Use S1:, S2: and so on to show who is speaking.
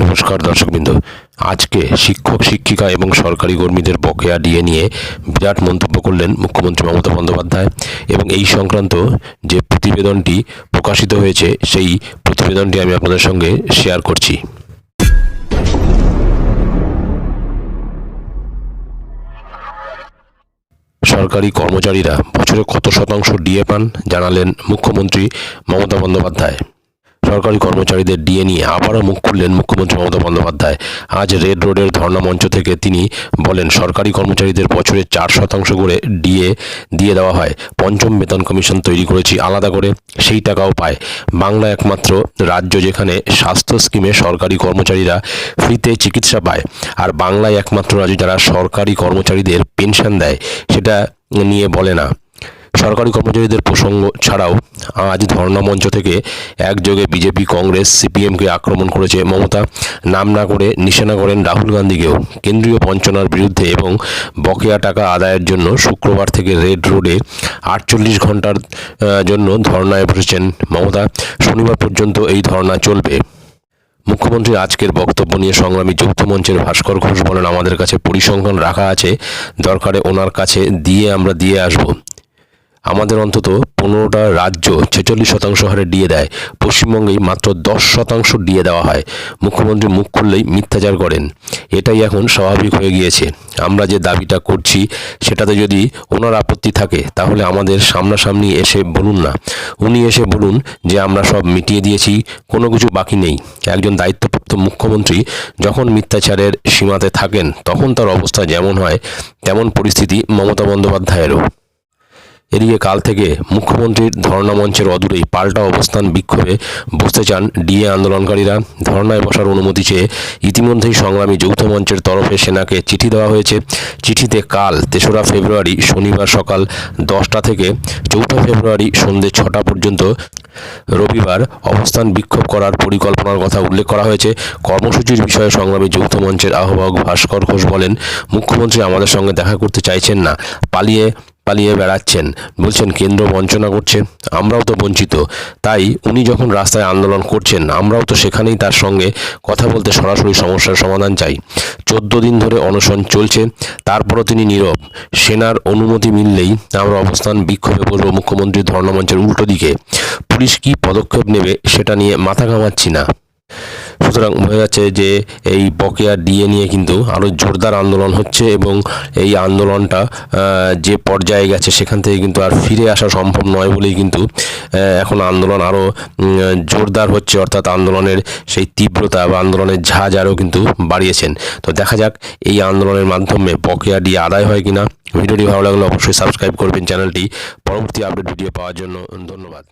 S1: নমস্কার দর্শকবৃন্দ। আজকে শিক্ষক শিক্ষিকা এবং সরকারি কর্মীদের বকেয়া ডিএ নিয়ে বিরাট মন্তব্য করলেন মুখ্যমন্ত্রী মমতা বন্দ্যোপাধ্যায় এবং এই সংক্রান্ত যে প্রতিবেদনটি প্রকাশিত হয়েছে সেই প্রতিবেদনটি আমি আপনাদের সঙ্গে শেয়ার করছি। সরকারি কর্মচারীরা বছরে কত শতাংশ ডিএ পান জানালেন মুখ্যমন্ত্রী মমতা বন্দ্যোপাধ্যায়। সরকারি কর্মচারীদের ডিএ নিয়ে আবারও মুখ খুললেন মুখ্যমন্ত্রী মমতা বন্দ্যোপাধ্যায়। আজ রেড রোডের ধর্ণা মঞ্চ থেকে তিনি বলেন, সরকারি কর্মচারীদের বছরে 4% করে ডিএ দিয়ে দেওয়া হয়। পঞ্চম বেতন কমিশন তৈরি করেছি আলাদা করে, সেই টাকাও পায়। বাংলা একমাত্র রাজ্য যেখানে স্বাস্থ্য স্কিমে সরকারি কর্মচারীরা ফ্রিতে চিকিৎসা পায়, আর বাংলায় একমাত্র রাজ্য যারা সরকারি কর্মচারীদের পেনশন দেয় সেটা নিয়ে বলে না। সরকারি কর্মচারীদের প্রসঙ্গ ছাড়াও আজ ধর্ণা মঞ্চ থেকে একযোগে বিজেপি, কংগ্রেস, সিপিএমকে আক্রমণ করেছে মমতা। নাম না করে নিশানা করেন রাহুল গান্ধীকেও। কেন্দ্রীয় বঞ্চনার বিরুদ্ধে এবং বকেয়া টাকা আদায়ের জন্য শুক্রবার থেকে রেড রোডে 48 ঘন্টার জন্য ধর্ণায় বসেছেন মমতা। শনিবার পর্যন্ত এই ধর্ণা চলবে। মুখ্যমন্ত্রীর আজকের বক্তব্য নিয়ে সংগ্রামী যৌথ মঞ্চের ভাস্কর ঘোষ বলেন, আমাদের কাছে পরিসংখ্যান রাখা আছে, দরকারে ওনার কাছে আমরা দিয়ে আসব। আমাদের অন্তত 15টা রাজ্য 46% হারে ডিএ দেয়, পশ্চিমবঙ্গেই মাত্র 10% ডিএ দেওয়া হয়। মুখ্যমন্ত্রী মুখ খুললেই মিথ্যাচার করেন, এটাই এখন স্বাভাবিক হয়ে গিয়েছে। আমরা যে দাবিটা করছি সেটাতে যদি ওনার আপত্তি থাকে তাহলে আমাদের সামনাসামনি এসে বলুন না। উনি এসে বলুন যে আমরা সব মিটিয়ে দিয়েছি, কোনো কিছু বাকি নেই। একজন দায়িত্বপ্রাপ্ত মুখ্যমন্ত্রী যখন মিথ্যাচারের সীমাতে থাকেন তখন তার অবস্থা যেমন হয় তেমন পরিস্থিতি মমতা বন্দ্যোপাধ্যায়েরও। এদিকে কাল থেকে মুখ্যমন্ত্রীর ধর্ণা মঞ্চের অদূরেই পাল্টা অবস্থান বিক্ষোভে বসতে চান ডিএ আন্দোলনকারীরা। ধর্ণায় বসার অনুমতি চেয়ে ইতিমধ্যেই সংগ্রামী যৌথ মঞ্চের তরফে সেনাকে চিঠি দেওয়া হয়েছে। চিঠিতে কাল 3রা ফেব্রুয়ারি শনিবার সকাল 10টা থেকে 4 ফেব্রুয়ারি সন্ধ্যে 6টা পর্যন্ত রবিবার অবস্থান বিক্ষোভ করার পরিকল্পনার কথা উল্লেখ করা হয়েছে। কর্মসূচির বিষয়ে সংগ্রামী যৌথ মঞ্চের আহ্বায়ক ভাস্কর ঘোষ বলেন, মুখ্যমন্ত্রী আমাদের সঙ্গে দেখা করতে চাইছেন না, পালিয়ে বেড়াচ্ছেন। বলছেন কেন্দ্র বঞ্চনা করছে, আমরাও তো বঞ্চিত। তাই উনি যখন রাস্তায় আন্দোলন করছেন আমরাও তো সেখানেই তার সঙ্গে কথা বলতে সরাসরি সমস্যার সমাধান চাই। 14 দিন ধরে অনশন চলছে, তারপরও তিনি নীরব। সেনার অনুমতি মিললেই আমরা অবস্থান বিক্ষোভে বসব মুখ্যমন্ত্রীর ধর্ণা মঞ্চের উল্টো দিকে। পুলিশ কি পদক্ষেপ নেবে সেটা নিয়ে মাথা ঘামাচ্ছি না। সুতরাং বোঝা যাচ্ছে যে এই বকেয়া ডিএ নিয়ে কিন্তু আরও জোরদার আন্দোলন হচ্ছে এবং এই আন্দোলনটা যে পর্যায়ে গেছে সেখান থেকে কিন্তু আর ফিরে আসা সম্ভব নয় বলেই কিন্তু এখন আন্দোলন আরও জোরদার হচ্ছে, অর্থাৎ আন্দোলনের সেই তীব্রতা বা আন্দোলনের ঝাঁজ আরও কিন্তু বাড়িয়েছেন। তো দেখা যাক এই আন্দোলনের মাধ্যমে বকেয়া ডিএ আদায় হয় কিনা। ভিডিওটি ভালো লাগলে অবশ্যই সাবস্ক্রাইব করবেন চ্যানেলটি। পরবর্তী আপডেট ভিডিও পাওয়ার জন্য ধন্যবাদ।